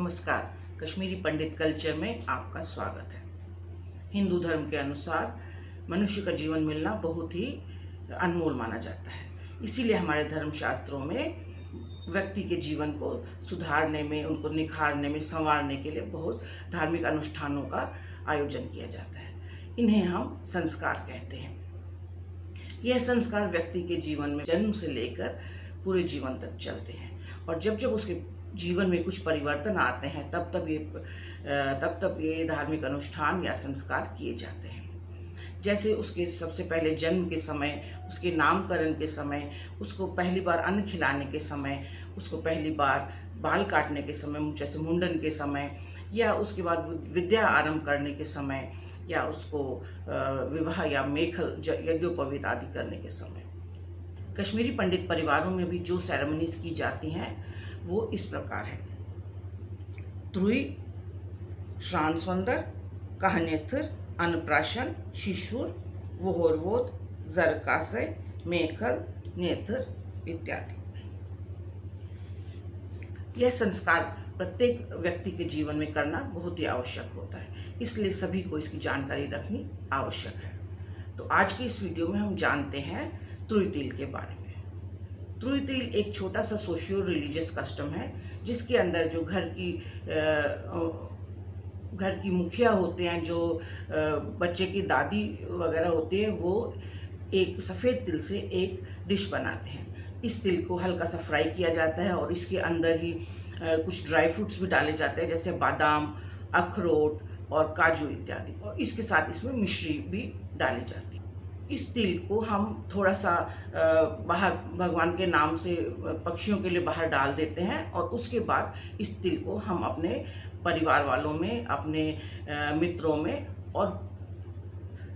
नमस्कार। कश्मीरी पंडित कल्चर में आपका स्वागत है। हिंदू धर्म के अनुसार मनुष्य का जीवन मिलना बहुत ही अनमोल माना जाता है। इसीलिए हमारे धर्म शास्त्रों में व्यक्ति के जीवन को सुधारने में, उनको निखारने में, संवारने के लिए बहुत धार्मिक अनुष्ठानों का आयोजन किया जाता है। इन्हें हम संस्कार कहते हैं। यह संस्कार व्यक्ति के जीवन में जन्म से लेकर पूरे जीवन तक चलते हैं और जब जब उसके जीवन में कुछ परिवर्तन आते हैं तब तब ये धार्मिक अनुष्ठान या संस्कार किए जाते हैं। जैसे उसके सबसे पहले जन्म के समय, उसके नामकरण के समय, उसको पहली बार अन्न खिलाने के समय, उसको पहली बार बाल काटने के समय जैसे मुंडन के समय, या उसके बाद विद्या आरंभ करने के समय, या उसको विवाह या मेखल यज्ञोपवीत आदि करने के समय। कश्मीरी पंडित परिवारों में भी जो सेरेमनीज की जाती हैं वो इस प्रकार है। त्रुई, श्रानसुंदर, कहनेथर, अन्नप्राशन, शिशुर, वोहरवोद, जरकासय, मेखल, नेथर इत्यादि। यह संस्कार प्रत्येक व्यक्ति के जीवन में करना बहुत ही आवश्यक होता है, इसलिए सभी को इसकी जानकारी रखनी आवश्यक है। तो आज की इस वीडियो में हम जानते हैं त्रुई तिल के बारे में। त्रुई तिल एक छोटा सा सोशियो रिलीजियस कस्टम है जिसके अंदर जो घर की मुखिया होते हैं, जो बच्चे की दादी वगैरह होते हैं, वो एक सफ़ेद तिल से एक डिश बनाते हैं। इस तिल को हल्का सा फ्राई किया जाता है और इसके अंदर ही कुछ ड्राई फ्रूट्स भी डाले जाते हैं जैसे बादाम, अखरोट और काजू इत्यादि, और इसके साथ इसमें मिश्री भी डाली जाती है। इस तिल को हम थोड़ा सा बाहर भगवान के नाम से पक्षियों के लिए बाहर डाल देते हैं और उसके बाद इस तिल को हम अपने परिवार वालों में, अपने मित्रों में, और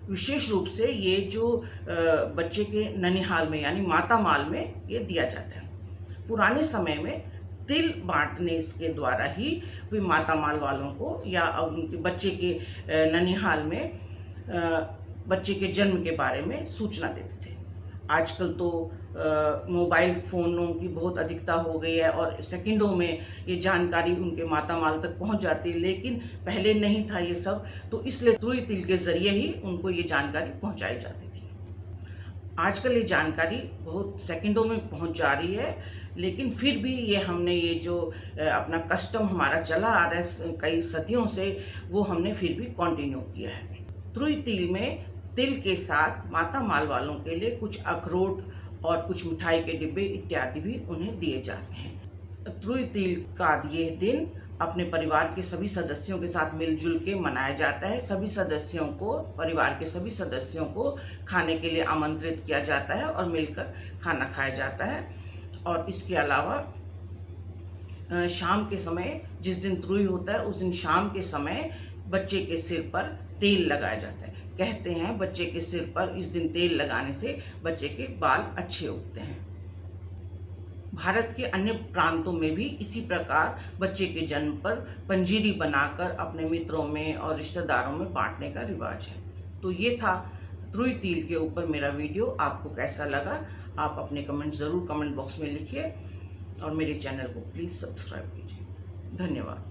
विशेष रूप से ये जो बच्चे के ननिहाल में यानी माता माल में ये दिया जाता है। पुराने समय में तिल बांटने के द्वारा ही वे माता माल वालों को या उनके बच्चे के ननिहाल में बच्चे के जन्म के बारे में सूचना देते थे। आजकल तो मोबाइल फ़ोनों की बहुत अधिकता हो गई है और सेकंडों में ये जानकारी उनके माता माल तक पहुंच जाती है, लेकिन पहले नहीं था ये सब, तो इसलिए त्रुई तिल के ज़रिए ही उनको ये जानकारी पहुंचाई जाती थी। आजकल ये जानकारी बहुत सेकंडों में पहुंच जा रही है, लेकिन फिर भी ये हमने ये जो अपना कस्टम हमारा चला आ रहा है कई सदियों से, वो हमने फिर भी कंटिन्यू किया है। त्रुई तिल में तिल के साथ माता माल वालों के लिए कुछ अखरोट और कुछ मिठाई के डिब्बे इत्यादि भी उन्हें दिए जाते हैं। त्रुई तिल का ये दिन अपने परिवार के सभी सदस्यों के साथ मिलजुल के मनाया जाता है। सभी सदस्यों को, परिवार के सभी सदस्यों को खाने के लिए आमंत्रित किया जाता है और मिलकर खाना खाया जाता है। और इसके अलावा शाम के समय, जिस दिन त्रुई होता है उस दिन शाम के समय बच्चे के सिर पर तेल लगाया जाता है। कहते हैं बच्चे के सिर पर इस दिन तेल लगाने से बच्चे के बाल अच्छे उगते हैं। भारत के अन्य प्रांतों में भी इसी प्रकार बच्चे के जन्म पर पंजीरी बनाकर अपने मित्रों में और रिश्तेदारों में बांटने का रिवाज है। तो ये था त्रुई तिल के ऊपर मेरा वीडियो। आपको कैसा लगा आप अपने कमेंट ज़रूर कमेंट बॉक्स में लिखिए और मेरे चैनल को प्लीज़ सब्सक्राइब कीजिए। धन्यवाद।